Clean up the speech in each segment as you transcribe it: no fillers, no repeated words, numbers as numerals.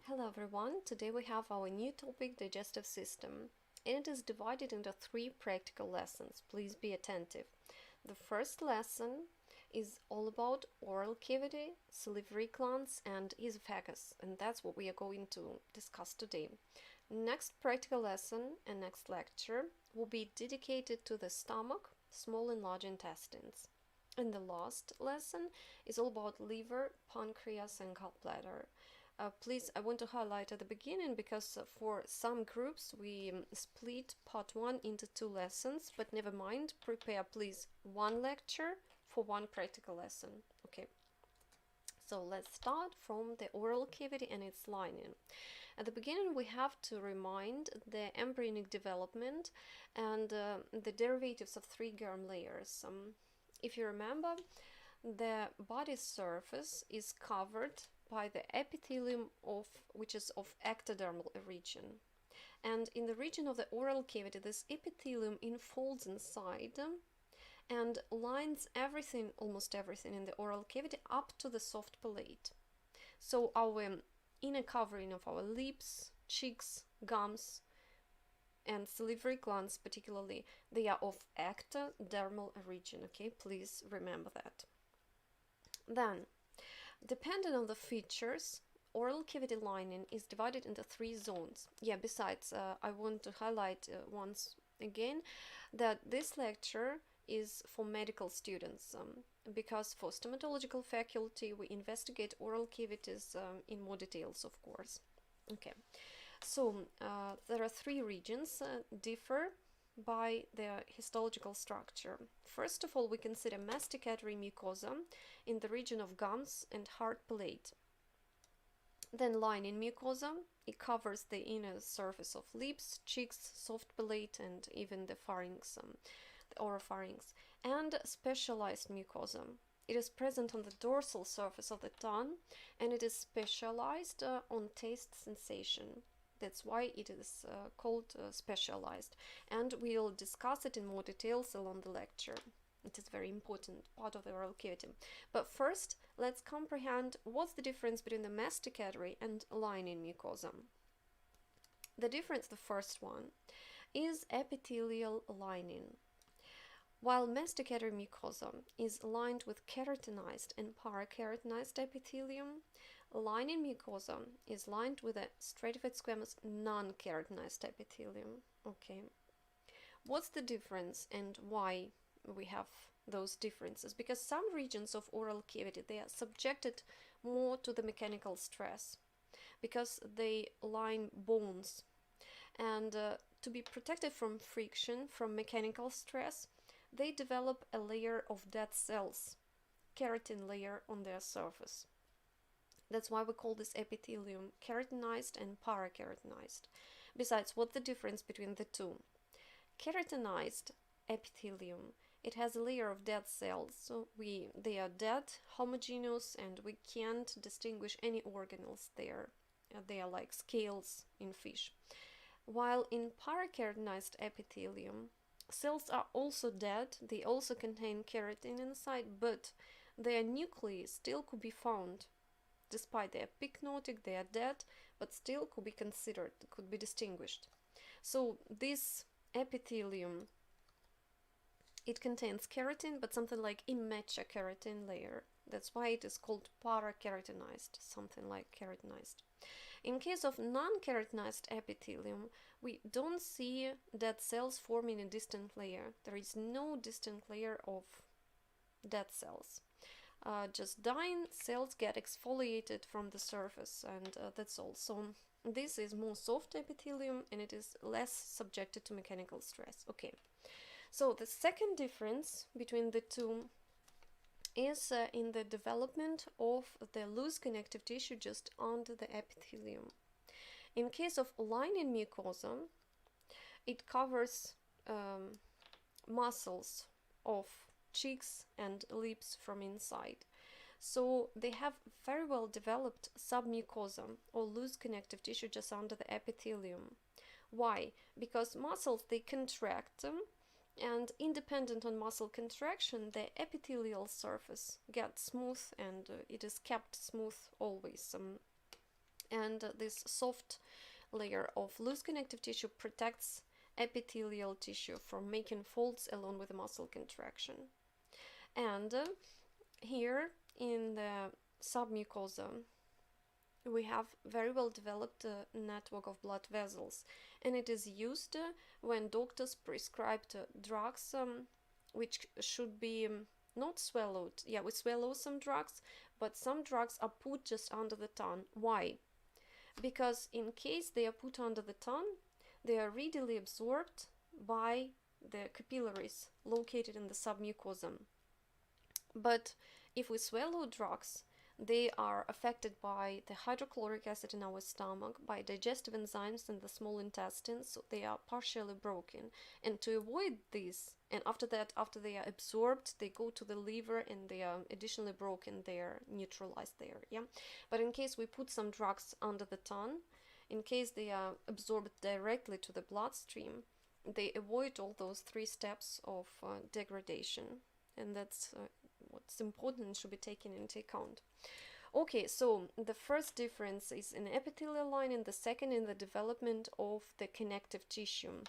Hello everyone, today we have our new topic, digestive system, and it is divided into 3 practical lessons. Please be attentive. The first lesson is all about oral cavity, salivary glands, and esophagus, and that's what we are going to discuss today. Next practical lesson and next lecture will be dedicated to the stomach, small and large intestines. And the last lesson is all about liver, pancreas, and gallbladder. Please, I want to highlight at the beginning because for some groups we split part 1 into 2 lessons, but never mind, prepare please one lecture for one practical lesson. Okay, so let's start from the oral cavity and its lining. At the beginning we have to remind the embryonic development and the derivatives of 3 germ layers. If you remember, the body surface is covered by the epithelium which is of ectodermal region, and in the region of the oral cavity this epithelium enfolds inside and lines everything, almost everything in the oral cavity up to the soft palate. So our inner covering of our lips, cheeks, gums and salivary glands particularly, they are of ectodermal region. Okay, please remember that. Then, depending on the features, oral cavity lining is divided into 3 zones. Yeah, besides, I want to highlight once again that this lecture is for medical students, because for stomatological faculty we investigate oral cavities in more details, of course. Okay, so there are 3 regions, differ by their histological structure. First of all, we consider masticatory mucosa in the region of gums and hard palate. Then lining mucosa, it covers the inner surface of lips, cheeks, soft palate, and even the pharynx, the oropharynx. And specialized mucosa. It is present on the dorsal surface of the tongue, and it is specialized on taste sensation. That's why it is called specialized, and we'll discuss it in more details along the lecture. It is a very important part of the oral cavity. But first, let's comprehend what's the difference between the masticatory and lining mucosa. The difference, the first one, is epithelial lining. While masticatory mucosa is lined with keratinized and parakeratinized epithelium, lining mucosa is lined with a stratified squamous non-keratinized epithelium. Okay, what's the difference and why we have those differences? Because some regions of oral cavity, they are subjected more to the mechanical stress because they line bones, and to be protected from friction, from mechanical stress, they develop a layer of dead cells, keratin layer on their surface. That's why we call this epithelium keratinized and parakeratinized. Besides, what's the difference between the two? Keratinized epithelium, it has a layer of dead cells, so they are dead, homogeneous, and we can't distinguish any organelles there. They are like scales in fish. While in parakeratinized epithelium, cells are also dead, they also contain keratin inside, but their nuclei still could be found. Despite they are pycnotic, they are dead, but still could be considered, could be distinguished. So this epithelium, it contains keratin, but something like immature keratin layer. That's why it is called parakeratinized, something like keratinized. In case of non-keratinized epithelium, we don't see dead cells forming a distant layer. There is no distant layer of dead cells. Just dying cells get exfoliated from the surface, and that's all. So this is more soft epithelium, and it is less subjected to mechanical stress. Okay, so the second difference between the two is in the development of the loose connective tissue just under the epithelium. In case of lining mucosa, it covers muscles of cheeks and lips from inside. So they have very well developed submucosa or loose connective tissue just under the epithelium. Why? Because muscles, they contract, and independent on muscle contraction, the epithelial surface gets smooth, and it is kept smooth always. And this soft layer of loose connective tissue protects epithelial tissue from making folds along with the muscle contraction. And here in the submucosa, we have very well developed network of blood vessels, and it is used when doctors prescribe drugs which should be not swallowed. Yeah, we swallow some drugs, but some drugs are put just under the tongue. Why? Because in case they are put under the tongue, they are readily absorbed by the capillaries located in the submucosa. But if we swallow drugs, they are affected by the hydrochloric acid in our stomach, by digestive enzymes in the small intestine, so they are partially broken. And to avoid this, and after that, after they are absorbed, they go to the liver and they are additionally broken, they are neutralized there, yeah? But in case we put some drugs under the tongue, in case they are absorbed directly to the bloodstream, they avoid all those 3 steps of degradation. And that's what's important and should be taken into account. Okay, so the first difference is in epithelial lining, the second in the development of the connective tissue.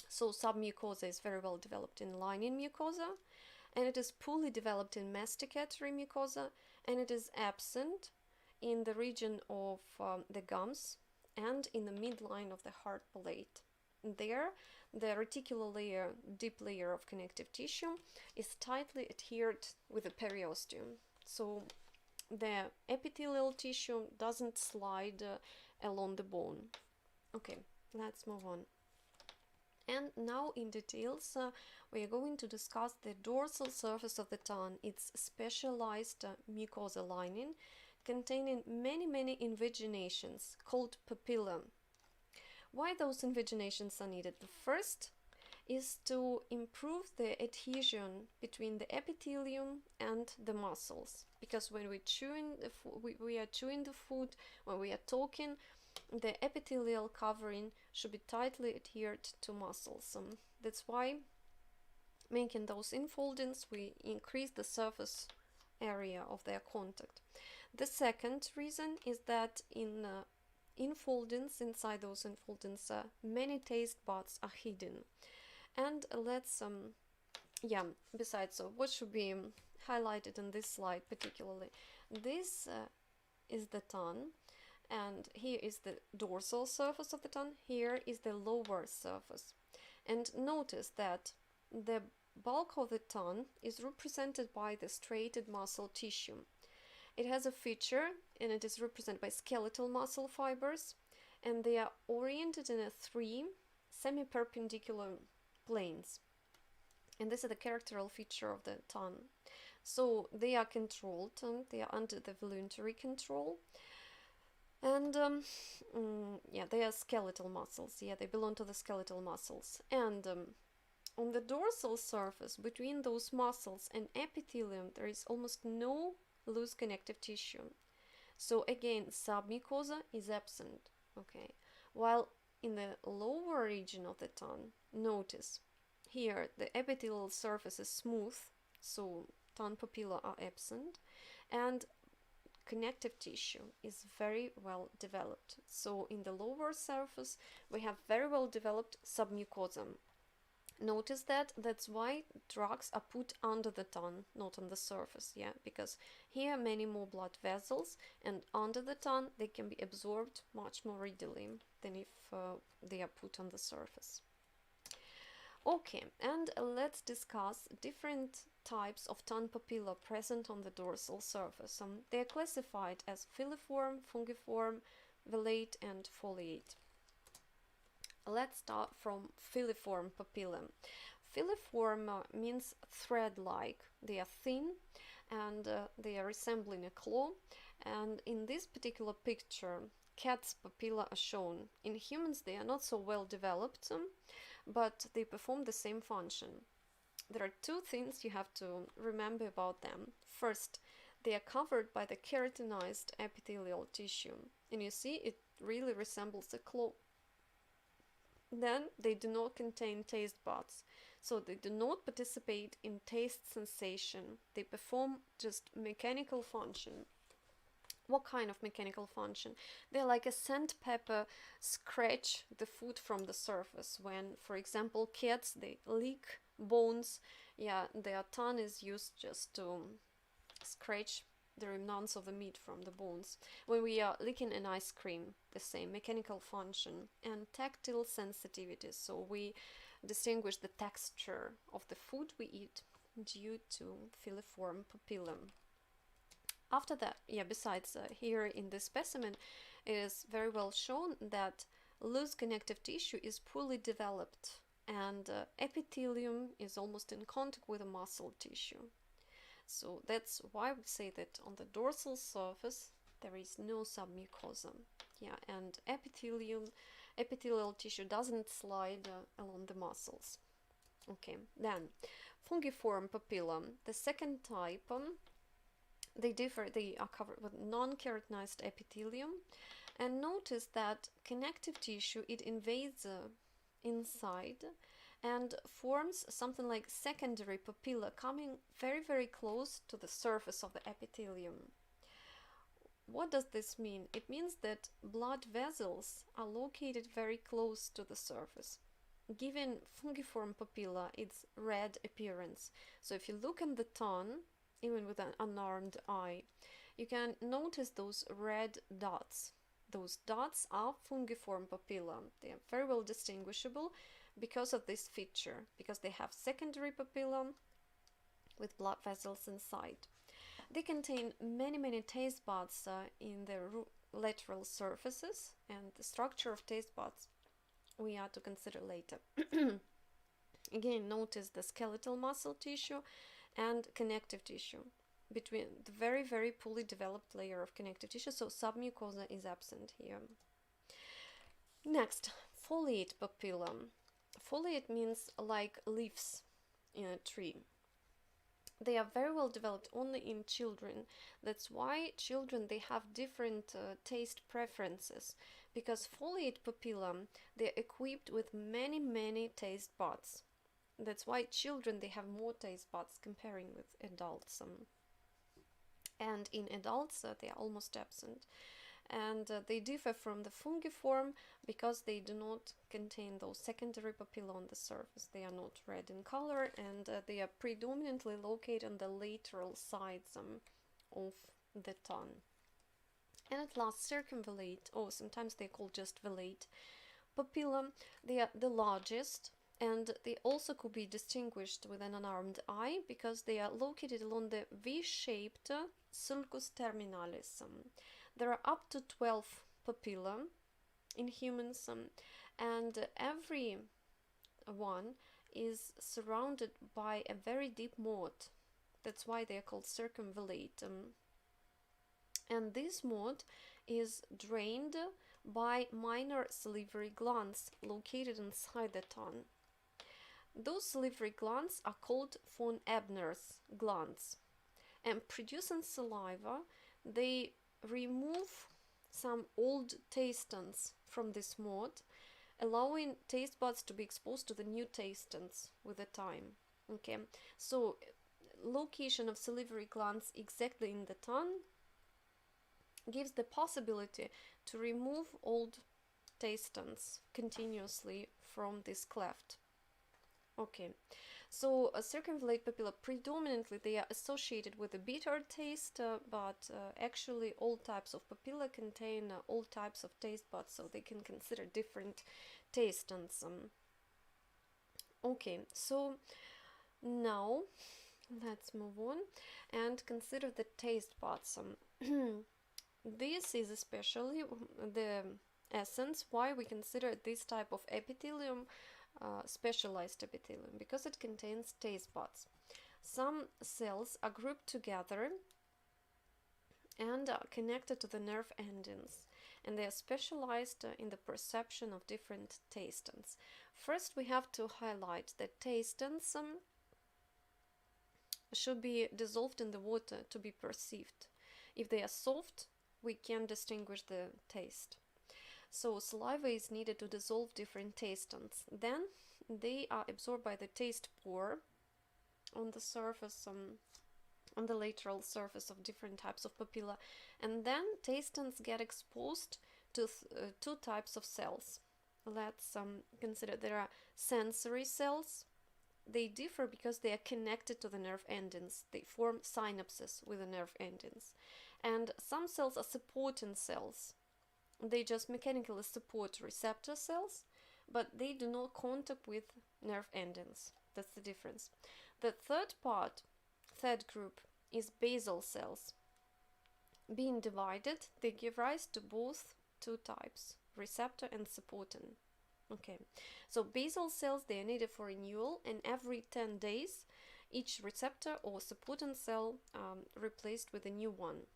So submucosa is very well developed in lining mucosa, and it is poorly developed in masticatory mucosa, and it is absent in the region of the gums and in the midline of the hard palate. There, the reticular layer, deep layer of connective tissue, is tightly adhered with the periosteum. So the epithelial tissue doesn't slide along the bone. Okay, let's move on. And now in details, we are going to discuss the dorsal surface of the tongue, its specialized mucosa lining, containing many invaginations called papillae. Why those invaginations are needed? The first is to improve the adhesion between the epithelium and the muscles, because when we are chewing the food, when we are talking, the epithelial covering should be tightly adhered to muscles. That's why making those infoldings, we increase the surface area of their contact. The second reason is that in infoldings, inside those infoldings, many taste buds are hidden. And let's besides, so what should be highlighted in this slide particularly? This is the tongue, and here is the dorsal surface of the tongue, here is the lower surface. And notice that the bulk of the tongue is represented by the striated muscle tissue. It has a feature, and it is represented by skeletal muscle fibers, and they are oriented in 3 semi-perpendicular planes. And this is the characteristic feature of the tongue. So they are controlled, and they are under the voluntary control. And they are skeletal muscles. Yeah, they belong to the skeletal muscles. And on the dorsal surface, between those muscles and epithelium, there is almost no loose connective tissue. So again, submucosa is absent. Okay, while in the lower region of the tongue, notice here the epithelial surface is smooth, so tongue papillae are absent, and connective tissue is very well developed. So in the lower surface, we have very well developed submucosa. Notice that's why drugs are put under the tongue, not on the surface, yeah, because here many more blood vessels, and under the tongue they can be absorbed much more readily than if they are put on the surface. Okay, and let's discuss different types of tongue papilla present on the dorsal surface. They are classified as Filiform, Fungiform, Foliate, and Foliate. Let's start from Filiform papillae. Filiform means thread-like. They are thin and they are resembling a claw. And in this particular picture, cat's papilla are shown. In humans, they are not so well developed, but they perform the same function. There are 2 things you have to remember about them. First, they are covered by the keratinized epithelial tissue. And you see, it really resembles a claw. Then they do not contain taste buds, so they do not participate in taste sensation. They perform just mechanical function. What kind of mechanical function? They're like a sandpaper scratch the food from the surface. When, for example, cats, they lick bones, yeah, their tongue is used just to scratch the remnants of the meat from the bones. When we are licking an ice cream, the same mechanical function. And tactile sensitivity, so we distinguish the texture of the food we eat due to filiform papilla. After that, yeah, besides here in this specimen, it is very well shown that loose connective tissue is poorly developed, and epithelium is almost in contact with the muscle tissue. So that's why we say that on the dorsal surface there is no submucosa. Yeah, and epithelial tissue doesn't slide along the muscles. Okay, then fungiform papilla, the second type. They are covered with non-keratinized epithelium, and notice that connective tissue, it invades inside and forms something like secondary papilla coming very, very close to the surface of the epithelium. What does this mean? It means that blood vessels are located very close to the surface, giving fungiform papilla its red appearance. So if you look in the tongue, even with an unarmed eye, you can notice those red dots. Those dots are fungiform papilla. They are very well distinguishable because of this feature, because they have secondary papilla with blood vessels inside. They contain many taste buds in their lateral surfaces, and the structure of taste buds we are to consider later. Again, notice the skeletal muscle tissue and connective tissue between the very poorly developed layer of connective tissue, so submucosa is absent here. Next, foliate papilla. Foliate means like leaves in a tree. They are very well developed only in children. That's why children, they have different taste preferences, because foliate papilla, they're equipped with many taste buds. That's why children, they have more taste buds comparing with adults. And in adults, they are almost absent. And they differ from the fungiform because they do not contain those secondary papilla on the surface. They are not red in color, and they are predominantly located on the lateral sides of the tongue. And at last, circumvallate, or sometimes they call just vallate papilla. They are the largest, and they also could be distinguished with an unarmed eye because they are located along the V-shaped sulcus terminalis. There are up to 12 papilla in humans, and every one is surrounded by a very deep moat. That's why they are called circumvallate. And this moat is drained by minor salivary glands located inside the tongue. Those salivary glands are called von Ebner's glands, and producing saliva, they remove some old tastings from this moat, allowing taste buds to be exposed to the new tastings with the time. Okay, so location of salivary glands exactly in the tongue gives the possibility to remove old tastings continuously from this cleft. Okay, so circumvallate papilla, predominantly they are associated with a bitter taste, but actually all types of papilla contain all types of taste buds, so they can consider different tastings. Okay, so now let's move on and consider the taste buds. This is especially the essence why we consider this type of epithelium specialized epithelium, because it contains taste buds. Some cells are grouped together and are connected to the nerve endings, and they are specialized in the perception of different tastings. First, we have to highlight that tastings should be dissolved in the water to be perceived. If they are soft, we can distinguish the taste. So saliva is needed to dissolve different tastings. Then they are absorbed by the taste pore on the surface on the lateral surface of different types of papilla. And then tastons get exposed to two types of cells. Let's consider there are sensory cells. They differ because they are connected to the nerve endings. They form synapses with the nerve endings. And some cells are supporting cells. They just mechanically support receptor cells, but they do not contact with nerve endings. That's the difference. The third group is basal cells. Being divided, they give rise to both two types, receptor and supporting. Okay, so basal cells, they are needed for renewal, and every 10 days, each receptor or supporting cell replaced with a new one.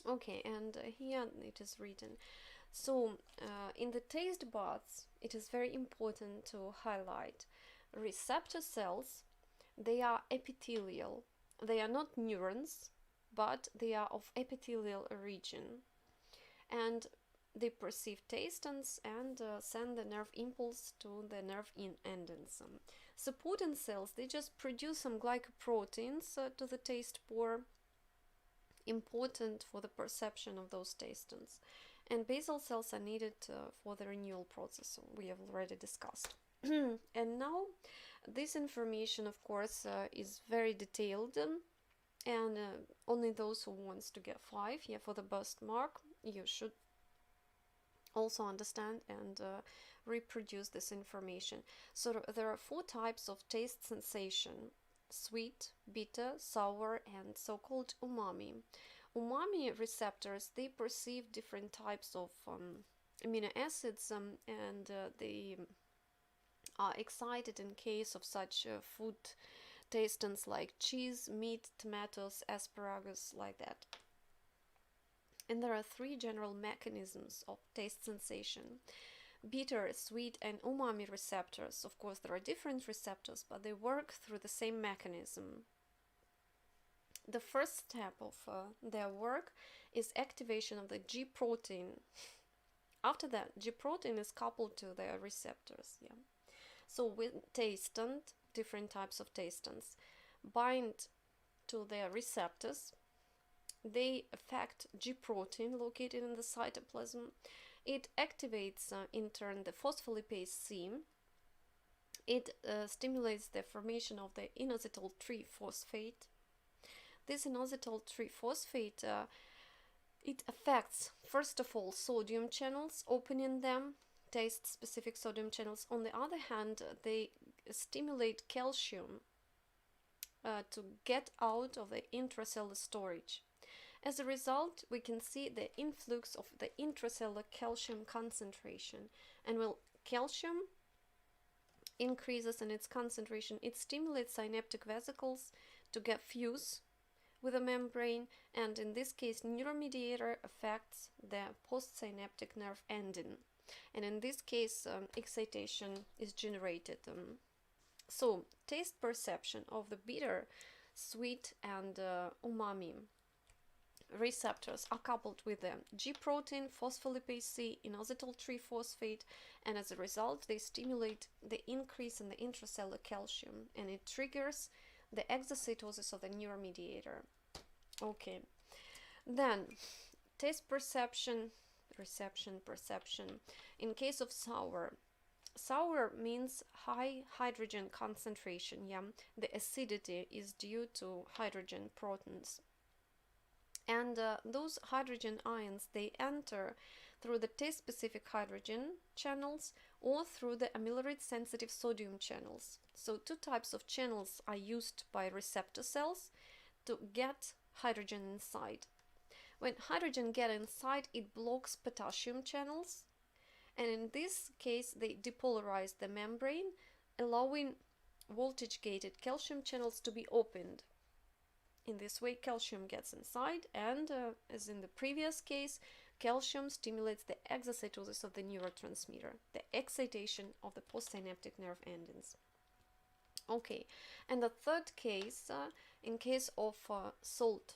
Okay, and here it is written. So, in the taste buds, it is very important to highlight receptor cells. They are epithelial. They are not neurons, but they are of epithelial origin. And they perceive tastons and send the nerve impulse to the nerve endings. Supporting cells, they just produce some glycoproteins to the taste pore, important for the perception of those tastons. And basal cells are needed for the renewal process, we have already discussed. And now, this information, of course, is very detailed, and only those who wants to get 5 here for the burst mark, you should also understand and reproduce this information. So there are 4 types of taste sensation: sweet, bitter, sour, and so-called umami. Umami receptors, they perceive different types of amino acids, and they are excited in case of such food tastons like cheese, meat, tomatoes, asparagus, like that. And there are 3 general mechanisms of taste sensation: bitter, sweet, and umami receptors. Of course, there are different receptors, but they work through the same mechanism. The first step of their work is activation of the G protein. After that, G protein is coupled to their receptors. Yeah. So with taston, different types of tastons bind to their receptors. They affect G protein located in the cytoplasm. It activates in turn the phospholipase C. It stimulates the formation of the inositol triphosphate. This inositol triphosphate, it affects, first of all, sodium channels, opening them, taste-specific sodium channels. On the other hand, they stimulate calcium to get out of the intracellular storage. As a result, we can see the influx of the intracellular calcium concentration. And when calcium increases in its concentration, it stimulates synaptic vesicles to get fuse with a membrane, and in this case, neuromediator affects the postsynaptic nerve ending. And in this case, excitation is generated. So, taste perception of the bitter, sweet, and umami receptors are coupled with the G protein, phospholipase C, inositol triphosphate, and as a result, they stimulate the increase in the intracellular calcium, and it triggers the exocytosis of the neuromediator. Okay, then taste perception, perception. In case of sour means high hydrogen concentration. Yeah, the acidity is due to hydrogen protons, and those hydrogen ions, they enter through the taste-specific hydrogen channels or through the amiloride-sensitive sodium channels. So 2 types of channels are used by receptor cells to get hydrogen inside. When hydrogen get inside, it blocks potassium channels, and in this case they depolarize the membrane, allowing voltage-gated calcium channels to be opened. In this way, calcium gets inside, and as in the previous case, calcium stimulates the exocytosis of the neurotransmitter, the excitation of the postsynaptic nerve endings. Okay, and the third case, in case of salt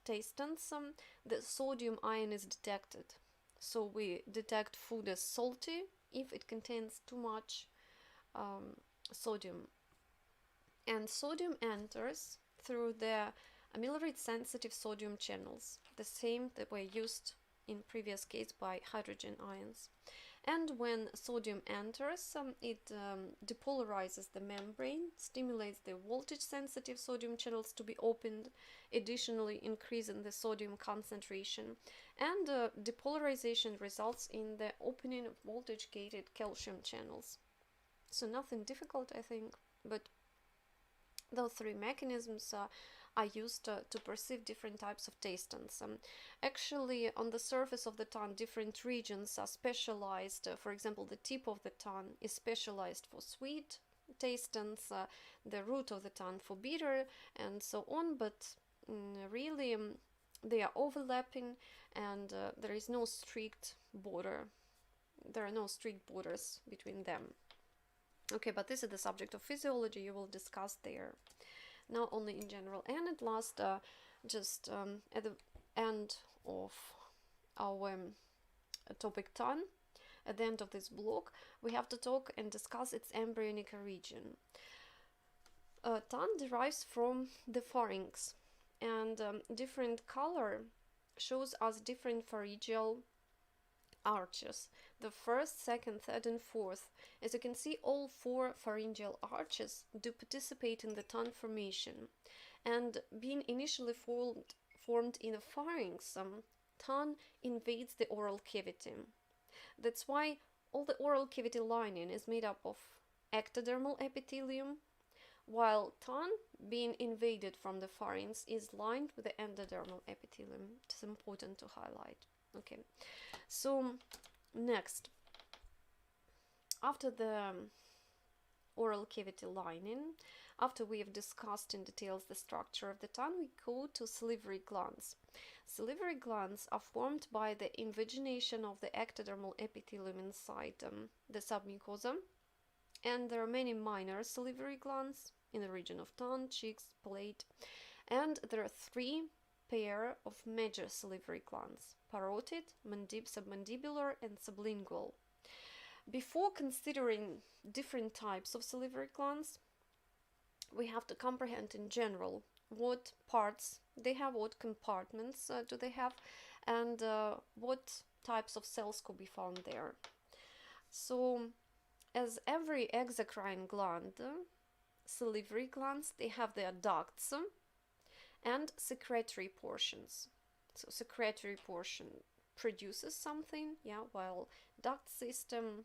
tastons, the sodium ion is detected. So we detect food as salty if it contains too much sodium. And sodium enters through the amylorate sensitive sodium channels, the same that were used in previous case by hydrogen ions. And when sodium enters, it depolarizes the membrane, stimulates the voltage sensitive sodium channels to be opened, additionally increasing the sodium concentration, and depolarization results in the opening of voltage gated calcium channels. So nothing difficult, I think, but those three mechanisms are used to perceive different types of tastings. Actually, on the surface of the tongue, different regions are specialized. For example, the tip of the tongue is specialized for sweet tastings, the root of the tongue for bitter, and so on. But really, they are overlapping, and there is no strict border. There are no strict borders between them. Okay, but this is the subject of physiology. You will discuss there. Now only in general. And at last, just at the end of our topic tongue, at the end of this block, we have to talk and discuss its embryonic region. Tongue derives from the pharynx, and different color shows us different pharyngeal arches. The first, second, third, and fourth. As you can see, all four pharyngeal arches do participate in the tongue formation, and being initially formed in the pharynx, tongue invades the oral cavity. That's why all the oral cavity lining is made up of ectodermal epithelium, while tongue, being invaded from the pharynx, is lined with the endodermal epithelium. It's important to highlight. Okay, so next, after the oral cavity lining, after we have discussed in details the structure of the tongue, we go to salivary glands. Salivary glands are formed by the invagination of the ectodermal epithelium inside the submucosa, and there are many minor salivary glands in the region of tongue, cheeks, palate, and there are three pair of major salivary glands: parotid, submandibular, and sublingual. Before considering different types of salivary glands, we have to comprehend in general what parts they have, what compartments do they have, and what types of cells could be found there. So, as every exocrine gland, salivary glands, they have their ducts and secretory portions. So secretory portion produces something, while duct system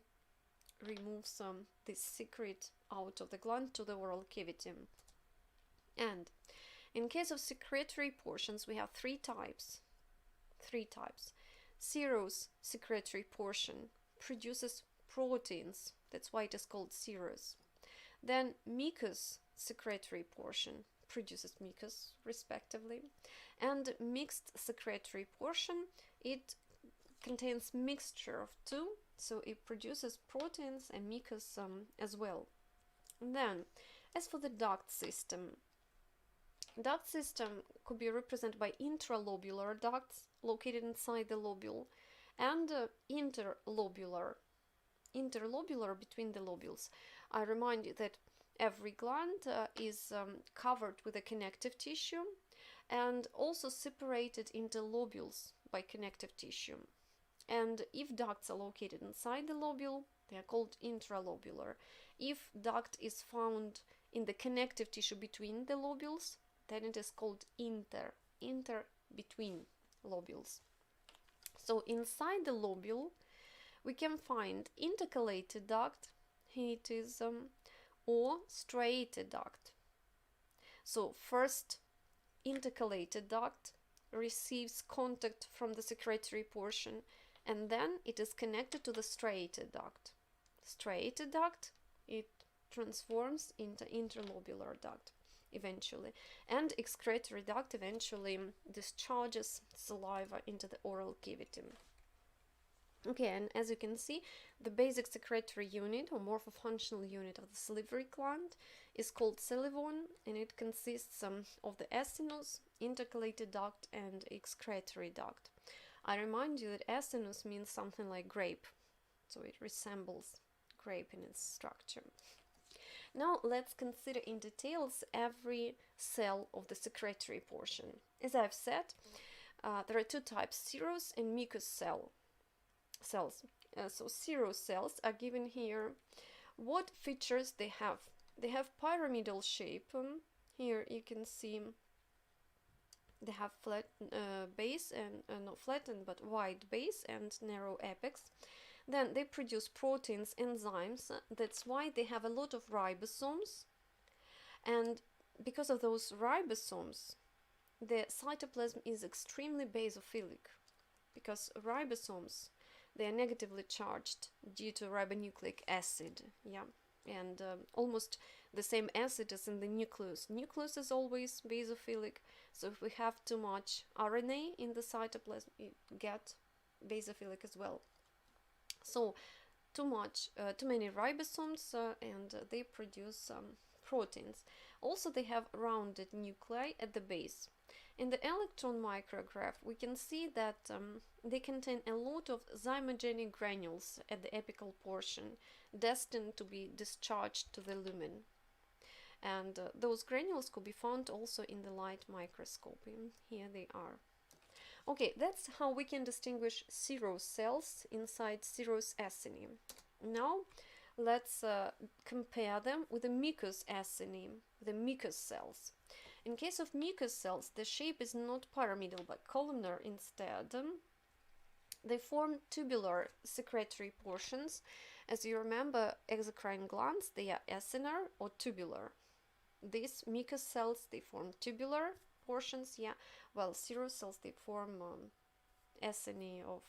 removes this secret out of the gland to the oral cavity. And in case of secretory portions, we have three types. Serous secretory portion produces proteins, that's why it is called serous. Then mucous secretory portion produces mucus, respectively, and mixed secretory portion, it contains mixture of two, so it produces proteins and mucus as well. And then, as for the duct system could be represented by intralobular ducts located inside the lobule, and interlobular between the lobules. I remind you that every gland is covered with a connective tissue and also separated into lobules by connective tissue. And if ducts are located inside the lobule, they are called intralobular. If duct is found in the connective tissue between the lobules, then it is called inter between lobules. So inside the lobule, we can find intercalated duct, it is or striated duct. So first, intercalated duct receives contact from the secretory portion, and then it is connected to the striated duct. Striated duct, it transforms into interlobular duct eventually, and excretory duct eventually discharges saliva into the oral cavity. Okay, and as you can see, the basic secretory unit or morphofunctional unit of the salivary gland is called salivon, and it consists of the acinus, intercalated duct, and excretory duct. I remind you that acinus means something like grape, so it resembles grape in its structure. Now let's consider in details every cell of the secretory portion. As I've said, there are two types, serous and mucous cells. So serous cells are given here. What features they have? They have pyramidal shape. Here you can see they have flat base and not flattened but wide base and narrow apex. Then they produce proteins, enzymes. That's why they have a lot of ribosomes. And because of those ribosomes, the cytoplasm is extremely basophilic, because ribosomes, they are negatively charged due to ribonucleic acid, and almost the same acid as in the nucleus. Nucleus is always basophilic, so if we have too much RNA in the cytoplasm, you get basophilic as well. So too many ribosomes, and they produce proteins. Also, they have rounded nuclei at the base. In the electron micrograph, we can see that they contain a lot of zymogenic granules at the apical portion, destined to be discharged to the lumen. And those granules could be found also in the light microscope. Here they are. Okay, that's how we can distinguish serous cells inside serous acini. Now, let's compare them with the mucous acini, the mucous cells. In case of mucous cells, the shape is not pyramidal but columnar instead. They form tubular secretory portions. As you remember, exocrine glands, they are acinar or tubular. These mucous cells, they form tubular portions, while serous cells, they form acini of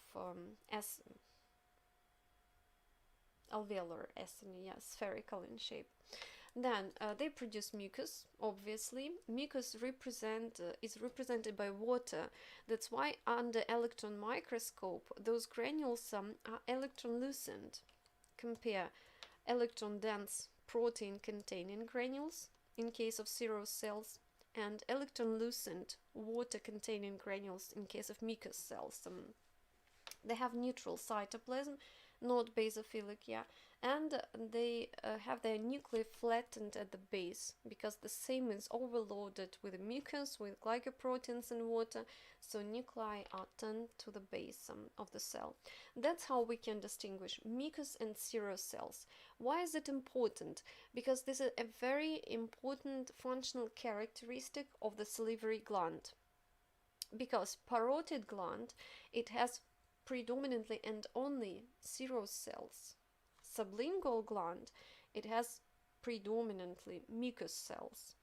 alveolar acini, spherical in shape. Then they produce mucus. Obviously, mucus is represented by water. That's why under electron microscope, those granules are electron-lucent. Compare electron-dense protein-containing granules in case of serous cells, and electron-lucent water-containing granules in case of mucous cells. They have neutral cytoplasm, not basophilic, and they have their nuclei flattened at the base, because the same is overloaded with mucus, with glycoproteins and water, so nuclei are turned to the base of the cell. That's how we can distinguish mucous and serous cells. Why is it important? Because this is a very important functional characteristic of the salivary gland. Because parotid gland, it has predominantly and only serous cells. Sublingual gland, it has predominantly mucous cells.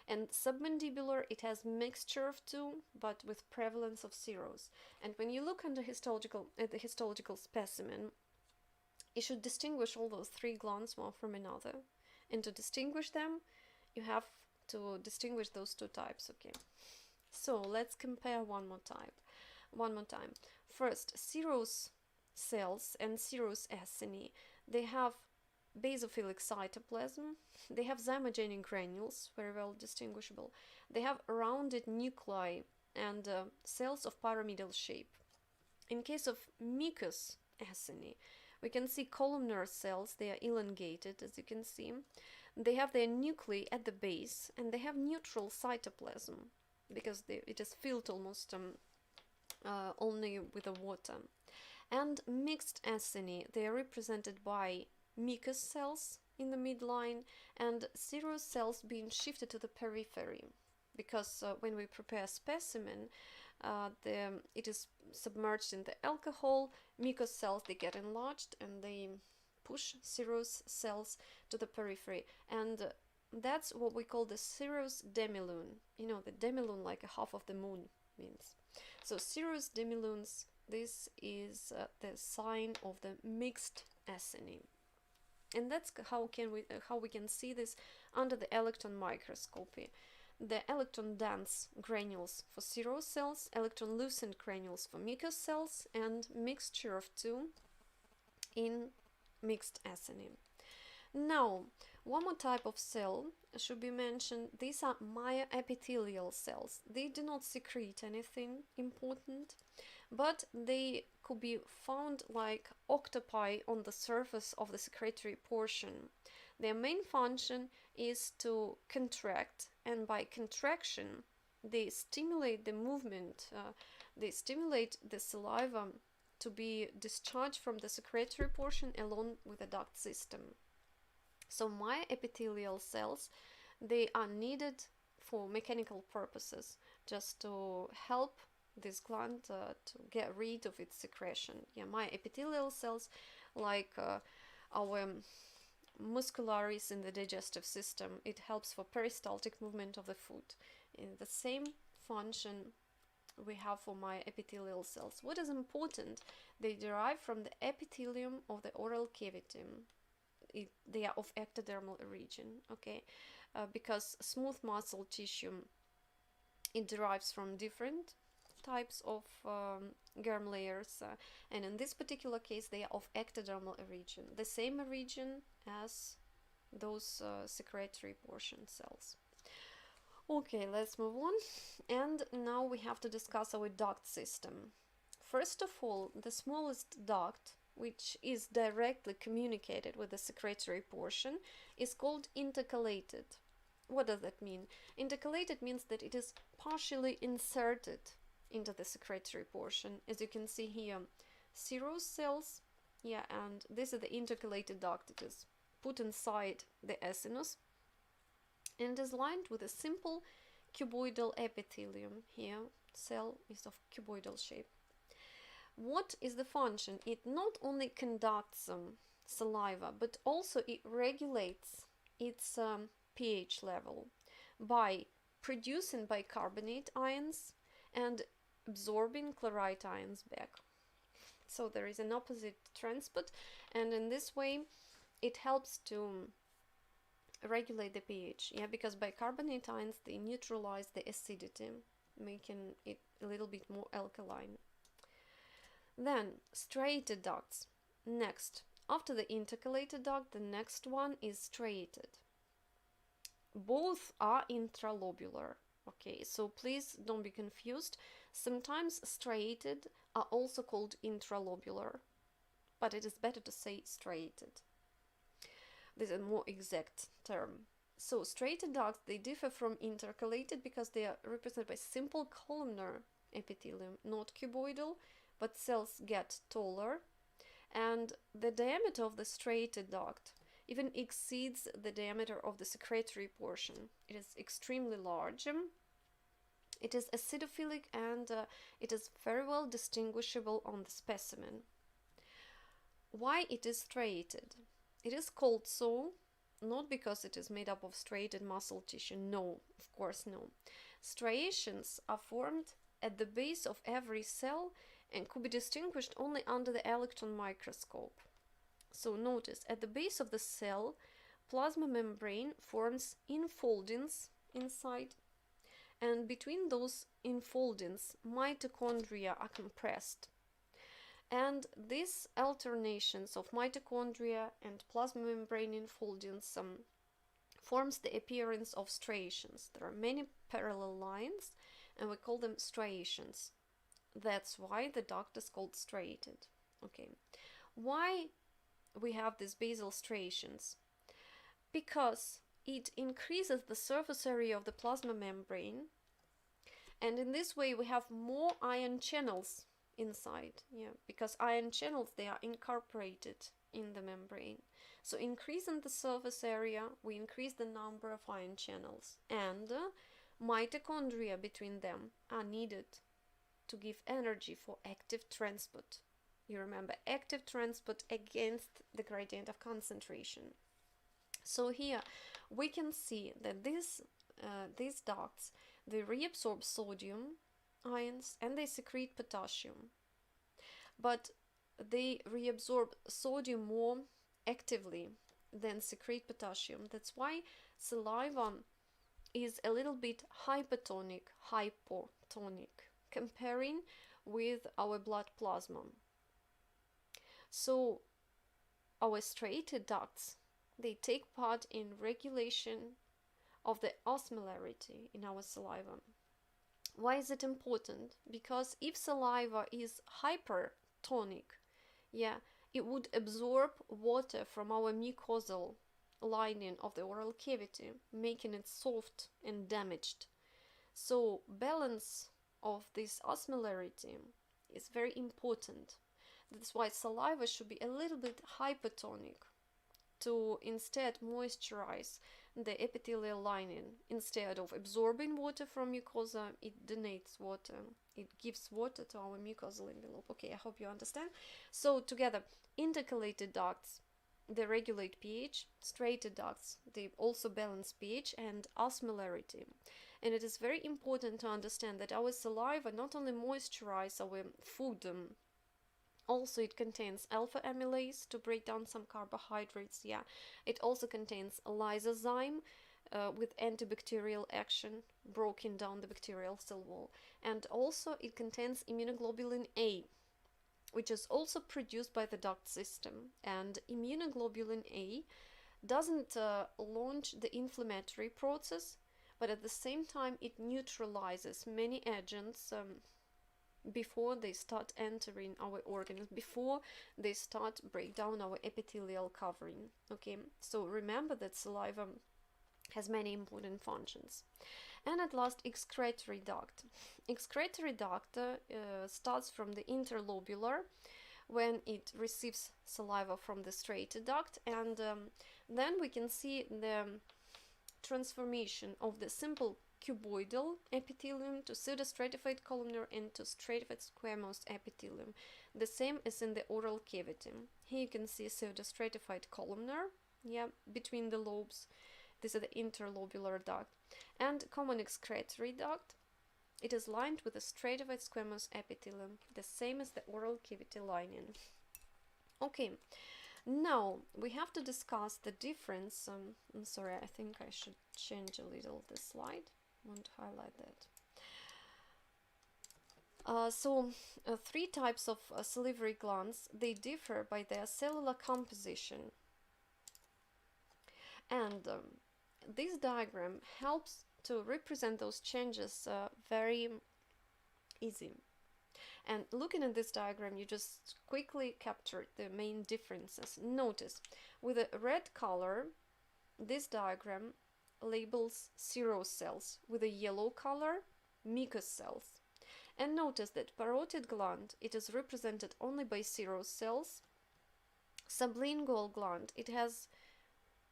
And submandibular, it has mixture of two, but with prevalence of serous. And when you look at the histological specimen, you should distinguish all those three glands one from another. And to distinguish them, you have to distinguish those two types, okay? So let's compare one more time. First, serous cells and serous acini, they have basophilic cytoplasm, they have zymogenic granules, very well distinguishable, they have rounded nuclei and cells of pyramidal shape. In case of mucous acini, we can see columnar cells, they are elongated, as you can see. They have their nuclei at the base, and they have neutral cytoplasm, because it is filled almost only with the water. And mixed acini, they are represented by mucous cells in the midline and serous cells being shifted to the periphery, because when we prepare a specimen, it is submerged in the alcohol. Mucous cells, they get enlarged and they push serous cells to the periphery, and that's what we call the serous demilune. You know, the demilune, like a half of the moon means. So serous demilunes, this is the sign of the mixed acini. And that's how we can see this under the electron microscopy. The electron-dense granules for serous cells, electron-lucent granules for mucous cells, and mixture of two in mixed acini. Now, one more type of cell should be mentioned. These are myoepithelial cells. They do not secrete anything important, but they could be found like octopi on the surface of the secretory portion. Their main function is to contract, and by contraction they stimulate the movement, they stimulate the saliva to be discharged from the secretory portion along with the duct system. So myoepithelial cells, they are needed for mechanical purposes, just to help this gland to get rid of its secretion. Yeah, myoepithelial cells, like our muscularis in the digestive system, it helps for peristaltic movement of the food. In the same function we have for myoepithelial cells. What is important, they derive from the epithelium of the oral cavity. They are of ectodermal origin, okay, because smooth muscle tissue, it derives from different types of germ layers, and in this particular case they are of ectodermal origin, the same origin as those secretory portion cells. Okay, let's move on, and now we have to discuss our duct system. First of all, the smallest duct, which is directly communicated with the secretory portion, is called intercalated. What does that mean? Intercalated means that it is partially inserted into the secretory portion. As you can see here, serous cells, yeah, and this is the intercalated duct. It is put inside the acinus, and it is lined with a simple cuboidal epithelium. Here, cell is of cuboidal shape. What is the function? It not only conducts saliva, but also it regulates its pH level by producing bicarbonate ions and absorbing chloride ions back. So there is an opposite transport, and in this way it helps to regulate the pH, yeah, because bicarbonate ions, they neutralize the acidity, making it a little bit more alkaline. Then striated ducts. Next, after the intercalated duct, the next one is striated. Both are intralobular, okay, so please don't be confused. Sometimes striated are also called intralobular, but it is better to say striated. This is a more exact term. So striated ducts, they differ from intercalated because they are represented by simple columnar epithelium, not cuboidal, but cells get taller, and the diameter of the striated duct even exceeds the diameter of the secretory portion. It is extremely large. It is acidophilic, and it is very well distinguishable on the specimen. Why it is striated? It is called so not because it is made up of striated muscle tissue. No, of course no. Striations are formed at the base of every cell and could be distinguished only under the electron microscope. So notice, at the base of the cell, plasma membrane forms infoldings inside, and between those infoldings, mitochondria are compressed. And these alternations of mitochondria and plasma membrane infoldings forms the appearance of striations. There are many parallel lines, and we call them striations. That's why the duct is called striated. Okay, why we have these basal striations? Because it increases the surface area of the plasma membrane, and in this way we have more ion channels inside, yeah, because ion channels, they are incorporated in the membrane. So increasing the surface area, we increase the number of ion channels, and mitochondria between them are needed to give energy for active transport. You remember, active transport against the gradient of concentration. So here we can see that these ducts, they reabsorb sodium ions and they secrete potassium, but they reabsorb sodium more actively than secrete potassium. That's why saliva is a little bit hypertonic, comparing with our blood plasma. So our striated ducts, they take part in regulation of the osmolarity in our saliva. Why is it important? Because if saliva is hypertonic, yeah, it would absorb water from our mucosal lining of the oral cavity, making it soft and damaged. So balance of this osmolarity is very important. That's why saliva should be a little bit hypertonic to instead moisturize the epithelial lining. Instead of absorbing water from mucosa, it donates water. It gives water to our mucosal envelope. Okay, I hope you understand. So together, intercalated ducts, they regulate pH, striated ducts, they also balance pH and osmolarity. And it is very important to understand that our saliva not only moisturizes our food, also it contains alpha amylase to break down some carbohydrates. Yeah, it also contains lysozyme with antibacterial action, breaking down the bacterial cell wall. And also it contains immunoglobulin A, which is also produced by the duct system. And immunoglobulin A doesn't launch the inflammatory process, but at the same time it neutralizes many agents before they start entering our organs, before they start break down our epithelial covering. Okay, so remember that saliva has many important functions. And at last, excretory duct. Excretory duct starts from the interlobular when it receives saliva from the striated duct, and then we can see the transformation of the simple cuboidal epithelium to pseudostratified columnar and to stratified squamous epithelium, the same as in the oral cavity. Here you can see pseudostratified columnar, yeah, between the lobes. This is the interlobular duct. And common excretory duct, it is lined with a stratified squamous epithelium, the same as the oral cavity lining. Okay, now we have to discuss the difference. I'm sorry, I think I should change a little this slide. I want to highlight that. Three types of salivary glands, they differ by their cellular composition. And this diagram helps to represent those changes very easy. And looking at this diagram, you just quickly captured the main differences. Notice, with a red color, this diagram labels serous cells, with a yellow color, mucous cells. And notice that parotid gland, it is represented only by serous cells. Sublingual gland, it has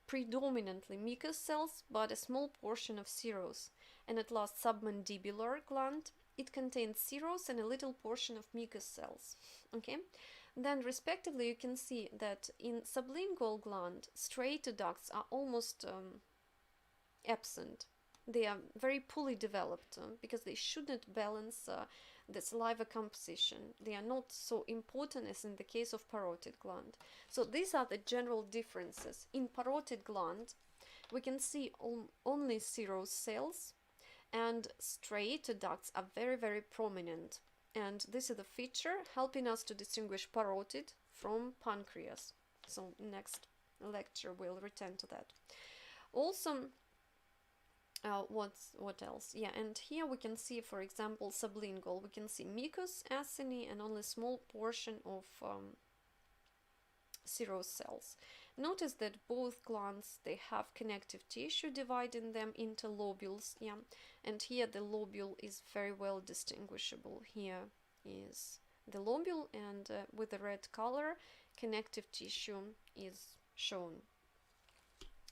predominantly mucous cells, but a small portion of serous. And at last, submandibular gland, it contains serous and a little portion of mucous cells. Okay, then respectively you can see that in sublingual gland, striated ducts are almost absent. They are very poorly developed because they shouldn't balance the saliva composition. They are not so important as in the case of parotid gland. So these are the general differences. In parotid gland, we can see only serous cells, and striated ducts are very, very prominent. And this is the feature helping us to distinguish parotid from pancreas. So next lecture we'll return to that. Also, what else? Yeah, and here we can see, for example, sublingual. We can see mucus, acini, and only a small portion of serous cells. Notice that both glands, they have connective tissue dividing them into lobules, yeah, and here the lobule is very well distinguishable. Here is the lobule, and with the red color, connective tissue is shown.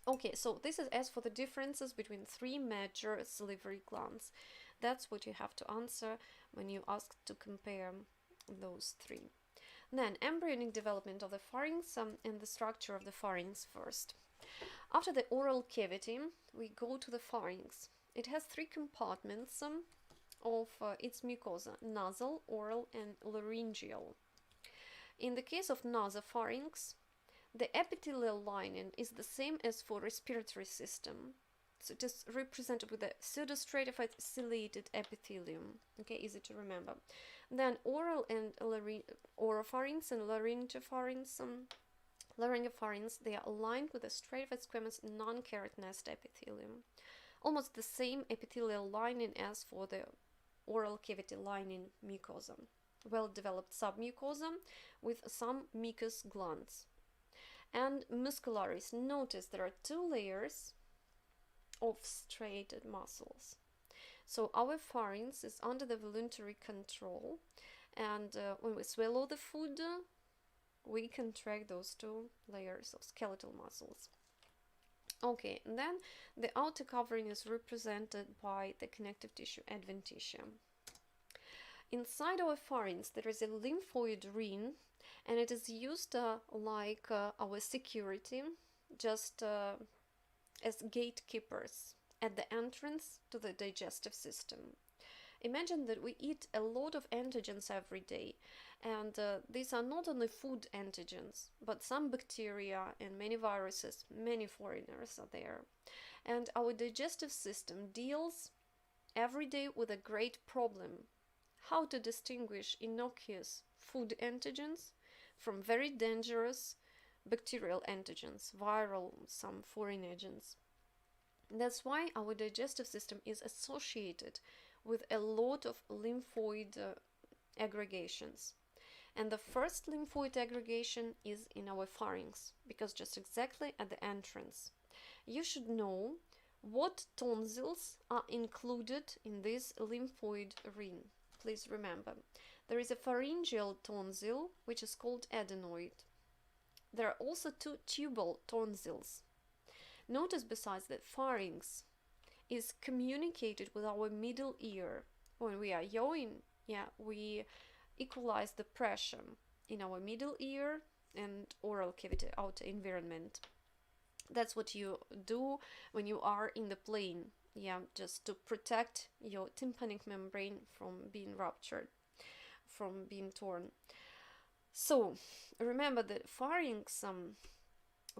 Okay, so this is as for the differences between three major salivary glands. That's what you have to answer when you ask to compare those three. Then, embryonic development of the pharynx and the structure of the pharynx first. After the oral cavity, we go to the pharynx. It has three compartments of its mucosa: nasal, oral, and laryngeal. In the case of nasopharynx, the epithelial lining is the same as for respiratory system. So it is represented with a pseudostratified ciliated epithelium. Okay, easy to remember. Then oral and oropharynx and laryngopharynx, they are aligned with a stratified squamous non-keratinized epithelium. Almost the same epithelial lining as for the oral cavity lining mucosa. Well-developed submucosa with some mucous glands. and muscularis. Notice there are two layers of striated muscles. So our pharynx is under the voluntary control, and when we swallow the food, we contract those two layers of skeletal muscles. Okay, and then the outer covering is represented by the connective tissue adventitia. Inside our pharynx there is a lymphoid ring, and it is used like our security, just as gatekeepers at the entrance to the digestive system. Imagine that we eat a lot of antigens every day, and these are not only food antigens, but some bacteria and many viruses, many foreigners are there. And our digestive system deals every day with a great problem: how to distinguish innocuous food antigens from very dangerous bacterial antigens, viral, some foreign agents. That's why our digestive system is associated with a lot of lymphoid aggregations. And the first lymphoid aggregation is in our pharynx, because just exactly at the entrance. You should know what tonsils are included in this lymphoid ring. Please remember, there is a pharyngeal tonsil, which is called adenoid. There are also two tubal tonsils. Notice besides that pharynx is communicated with our middle ear. When we are yawning, we equalize the pressure in our middle ear and oral cavity outer environment. That's what you do when you are in the plane, just to protect your tympanic membrane from being ruptured, from being torn. So remember that pharynx,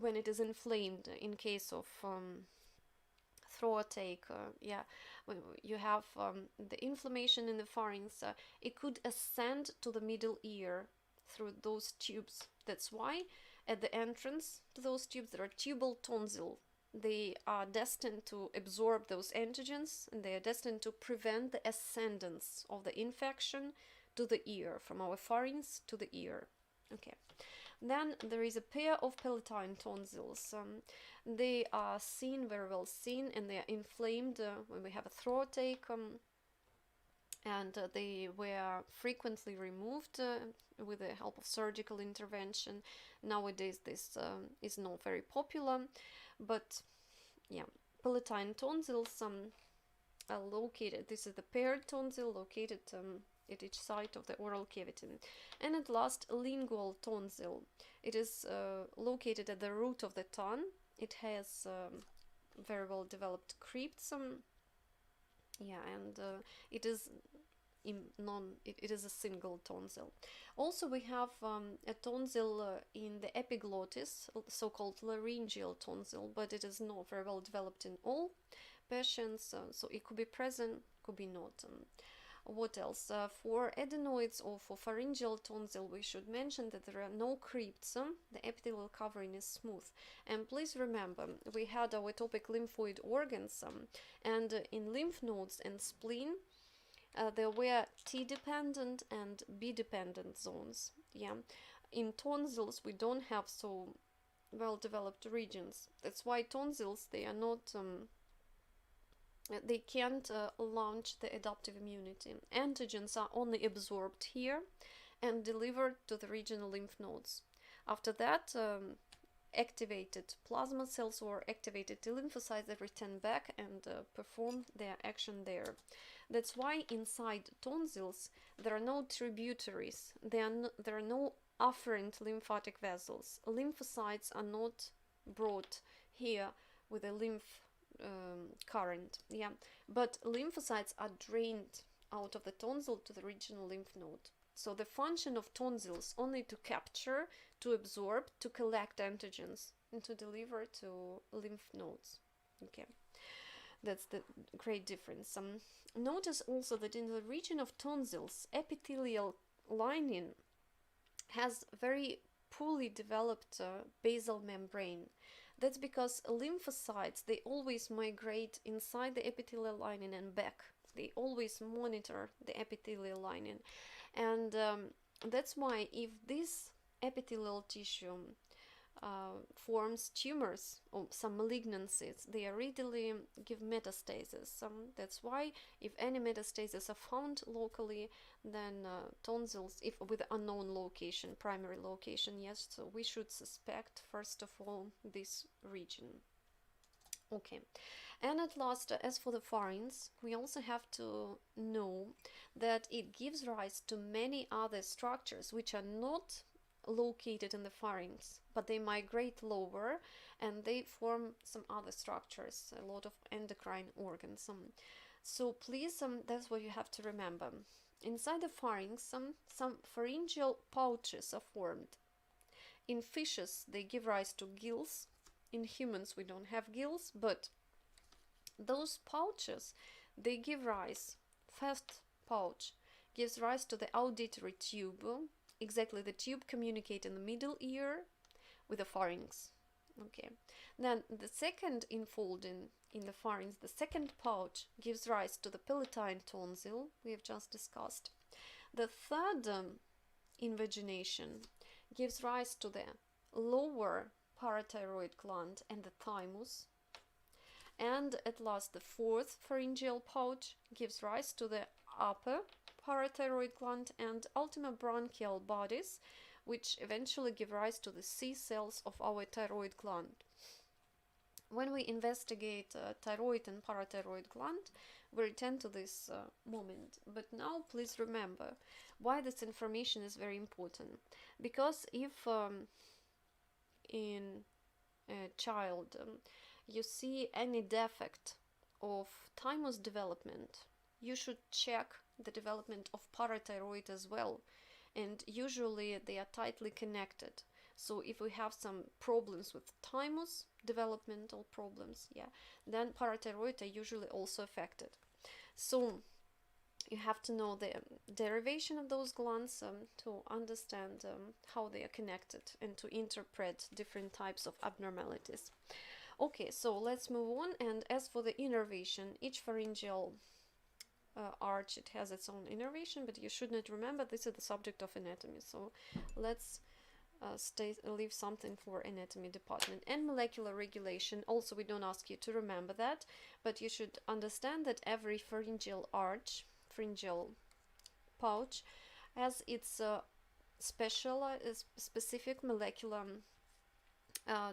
when it is inflamed, in case of throat-ache, when you have the inflammation in the pharynx, it could ascend to the middle ear through those tubes. That's why at the entrance to those tubes there are tubal tonsil. They are destined to absorb those antigens, and they are destined to prevent the ascendance of the infection to the ear, from our pharynx to the ear. Okay. Then there is a pair of palatine tonsils. They are very well seen, and they are inflamed when we have a throat ache, and they were frequently removed with the help of surgical intervention. Nowadays this is not very popular, but palatine tonsils are located. This is the paired tonsil located at each side of the oral cavity. And at last, lingual tonsil. It is located at the root of the tongue. It has very well developed crypts, and it is it is a single tonsil. Also, we have a tonsil in the epiglottis, so-called laryngeal tonsil, but it is not very well developed in all patients, so it could be present, could be not. What else? For adenoids or for pharyngeal tonsil, we should mention that there are no crypts. The epithelial covering is smooth. And please remember, we had our topic lymphoid organs, and in lymph nodes and spleen, there were T-dependent and B-dependent zones. In tonsils, we don't have so well-developed regions. That's why tonsils, they are not... they can't launch the adaptive immunity. Antigens are only absorbed here and delivered to the regional lymph nodes. After that, activated plasma cells or activated T lymphocytes that return back and perform their action there. That's why inside tonsils there are no tributaries. There are no afferent lymphatic vessels. Lymphocytes are not brought here with a lymph current, but lymphocytes are drained out of the tonsil to the regional lymph node. So the function of tonsils only to capture, to absorb, to collect antigens, and to deliver to lymph nodes. Okay, that's the great difference. Notice also that in the region of tonsils, epithelial lining has very poorly developed basal membrane. That's because lymphocytes, they always migrate inside the epithelial lining and back. They always monitor the epithelial lining. And that's why if this epithelial tissue forms tumors or some malignancies, they readily give metastasis. That's why if any metastases are found locally, then tonsils, if with unknown location, primary location, yes, so we should suspect first of all this region. Okay, and at last, as for the pharynx, we also have to know that it gives rise to many other structures which are not located in the pharynx, but they migrate lower and they form some other structures, a lot of endocrine organs. So please, that's what you have to remember. Inside the pharynx, some pharyngeal pouches are formed. In fishes, they give rise to gills. In humans, we don't have gills, but those pouches, they give rise, first pouch gives rise to the auditory tube. Exactly, the tube communicates in the middle ear with the pharynx. Okay, then the second infolding in the pharynx, the second pouch gives rise to the palatine tonsil we have just discussed. The third invagination gives rise to the lower parathyroid gland and the thymus. And at last, the fourth pharyngeal pouch gives rise to the upper parathyroid gland and ultima bronchial bodies, which eventually give rise to the C cells of our thyroid gland. When we investigate thyroid and parathyroid gland, we return to this moment. But now please remember why this information is very important. Because if in a child you see any defect of thymus development, you should check the development of parathyroid as well, and usually they are tightly connected. So if we have some problems with thymus, developmental problems, then parathyroid are usually also affected. So you have to know the derivation of those glands to understand how they are connected and to interpret different types of abnormalities. Okay, so let's move on. And as for the innervation, each pharyngeal arch, it has its own innervation, but you should not remember this is the subject of anatomy. So let's leave something for anatomy department. And molecular regulation, also we don't ask you to remember that, but you should understand that every pharyngeal arch, pharyngeal pouch, has its specific molecular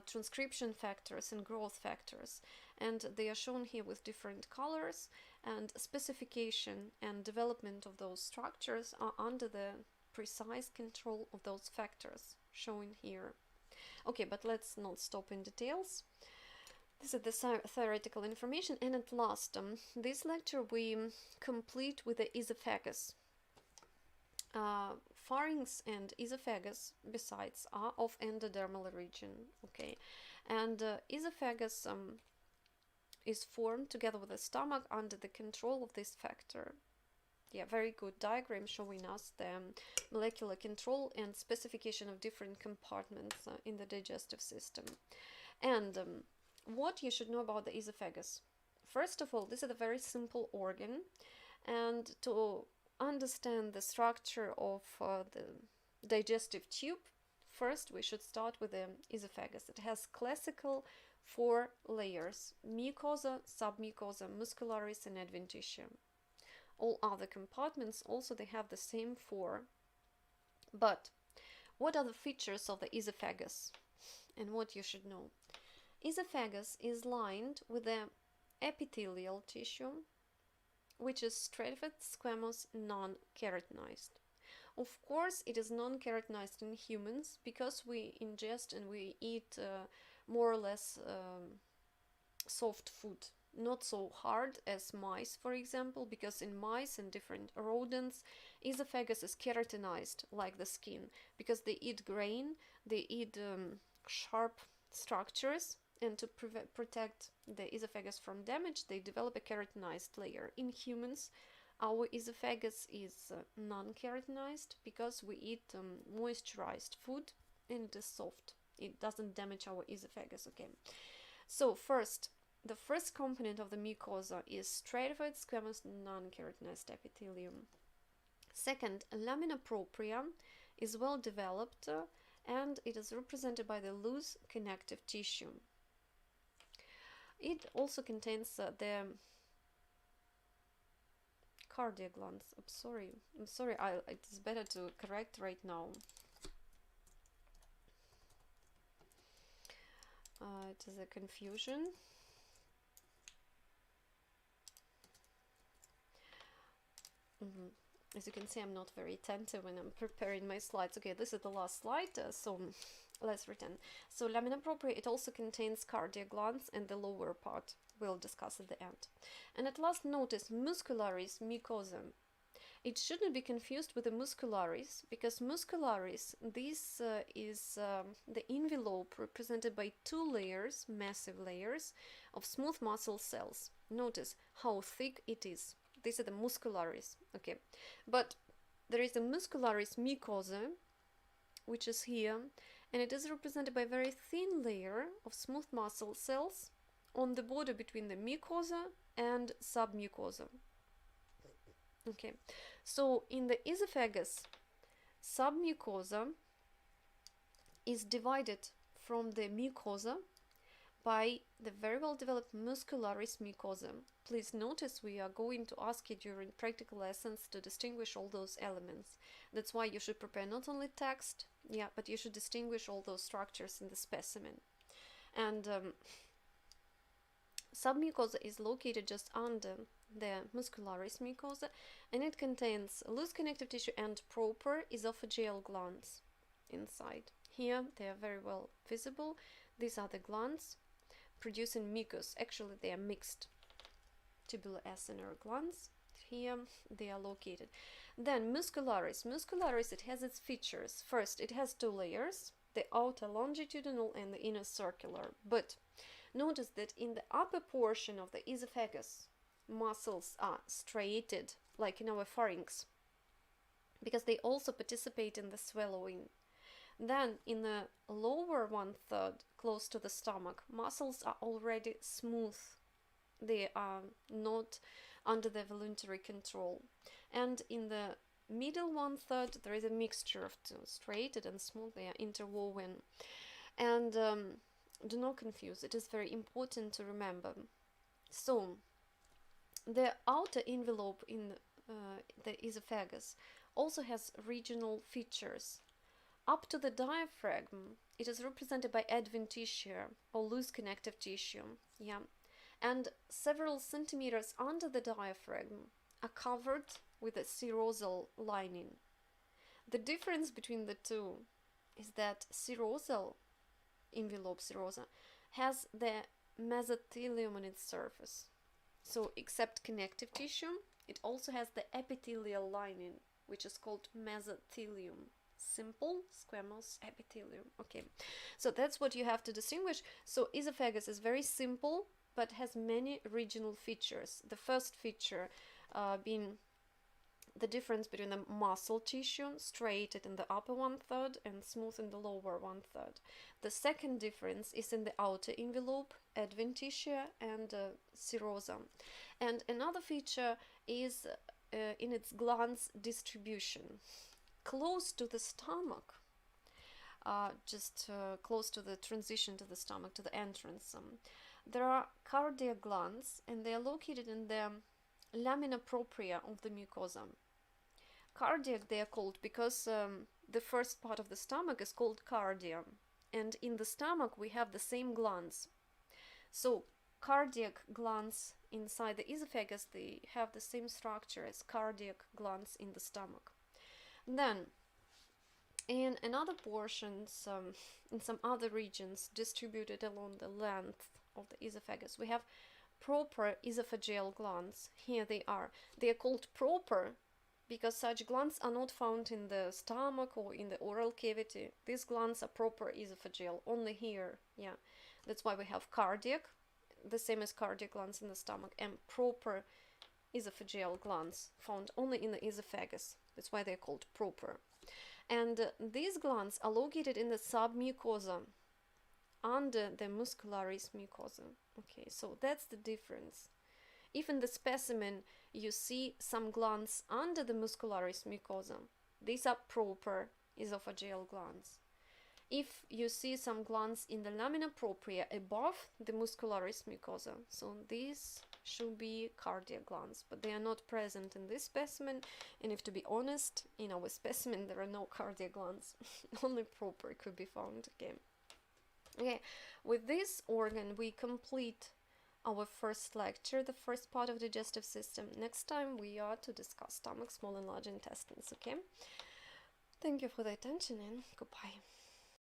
transcription factors and growth factors, and they are shown here with different colors, and specification and development of those structures are under the precise control of those factors shown here. Okay, but let's not stop in details. This is the theoretical information, and at last, this lecture we complete with the esophagus. Pharynx and esophagus, besides, are of endodermal region. Okay, and esophagus is formed together with the stomach under the control of this factor. Very good diagram showing us the molecular control and specification of different compartments in the digestive system. And what you should know about the esophagus. First of all, this is a very simple organ, and to understand the structure of the digestive tube, first we should start with the esophagus. It has classical 4 layers: mucosa, submucosa, muscularis, and adventitia. All other compartments also, they have the same 4. But what are the features of the esophagus and what you should know? Esophagus is lined with the epithelial tissue, which is stratified, squamous, non-keratinized. Of course, it is non-keratinized in humans because we ingest and we eat more or less soft food, not so hard as mice, for example, because in mice and different rodents, esophagus is keratinized like the skin, because they eat grain, they eat sharp structures, and to protect the esophagus from damage, they develop a keratinized layer. In humans, our esophagus is non-keratinized because we eat moisturized food and it is soft. It doesn't damage our esophagus. Okay. So first, the first component of the mucosa is stratified, squamous, non-keratinized epithelium. Second, lamina propria is well developed and it is represented by the loose connective tissue. It also contains the cardiac glands. I'm sorry, it is better to correct right now. It is a confusion. As you can see, I'm not very attentive when I'm preparing my slides. Okay, this is the last slide, so let's return. So lamina propria, it also contains cardiac glands and the lower part we'll discuss at the end. And at last, notice muscularis mucosa. It shouldn't be confused with the muscularis, because muscularis, this is the envelope represented by two layers, massive layers, of smooth muscle cells. Notice how thick it is. These are the muscularis, okay. But there is the muscularis mucosa, which is here, and it is represented by a very thin layer of smooth muscle cells on the border between the mucosa and submucosa. Okay, so in the esophagus, submucosa is divided from the mucosa by the very well developed muscularis mucosa. Please notice we are going to ask you during practical lessons to distinguish all those elements. That's why you should prepare not only text, but you should distinguish all those structures in the specimen. And submucosa is located just under the muscularis mucosa, and it contains loose connective tissue and proper esophageal glands inside. Here they are very well visible. These are the glands producing mucus. Actually, they are mixed tubular-acinar glands. Here they are located. Then muscularis. Muscularis, it has its features. First, it has two layers, the outer longitudinal and the inner circular. But notice that in the upper portion of the esophagus, muscles are striated, like in our pharynx, because they also participate in the swallowing. Then in the lower 1/3, close to the stomach, muscles are already smooth. They are not under the voluntary control. And in the middle 1/3, there is a mixture of two, striated and smooth. They are interwoven. And do not confuse, it is very important to remember. So the outer envelope in the esophagus also has regional features. Up to the diaphragm, it is represented by adventitia or loose connective tissue, and several centimeters under the diaphragm are covered with a serosal lining. The difference between the two is that serosal envelope, serosa, has the mesothelium on its surface. So except connective tissue, it also has the epithelial lining, which is called mesothelium. Simple squamous epithelium. Okay, so that's what you have to distinguish. So esophagus is very simple but has many regional features. The first feature being the difference between the muscle tissue, striated in the upper 1/3 and smooth in the lower 1/3. The second difference is in the outer envelope, adventitia and serosa. And another feature is in its glands distribution. Close to the stomach, close to the transition to the stomach, to the entrance, there are cardiac glands, and they are located in the lamina propria of the mucosa. Cardiac they are called because the first part of the stomach is called cardia, and in the stomach we have the same glands. So cardiac glands inside the esophagus, they have the same structure as cardiac glands in the stomach. Then in another portions, in some other regions distributed along the length of the esophagus, we have proper esophageal glands. Here they are. They are called proper because such glands are not found in the stomach or in the oral cavity. These glands are proper esophageal, only here. That's why we have cardiac, the same as cardiac glands in the stomach, and proper esophageal glands found only in the esophagus. That's why they're called proper. And these glands are located in the submucosa under the muscularis mucosa. Okay, so that's the difference. If in the specimen you see some glands under the muscularis mucosa, these are proper esophageal glands. if you see some glands in the lamina propria above the muscularis mucosa. So these should be cardiac glands, but they are not present in this specimen, and if to be honest, in our specimen there are no cardiac glands. Only propria could be found again. Okay, with this organ we complete our first lecture, the first part of the digestive system. Next time we are to discuss stomach, small and large intestines. Okay, thank you for the attention and goodbye.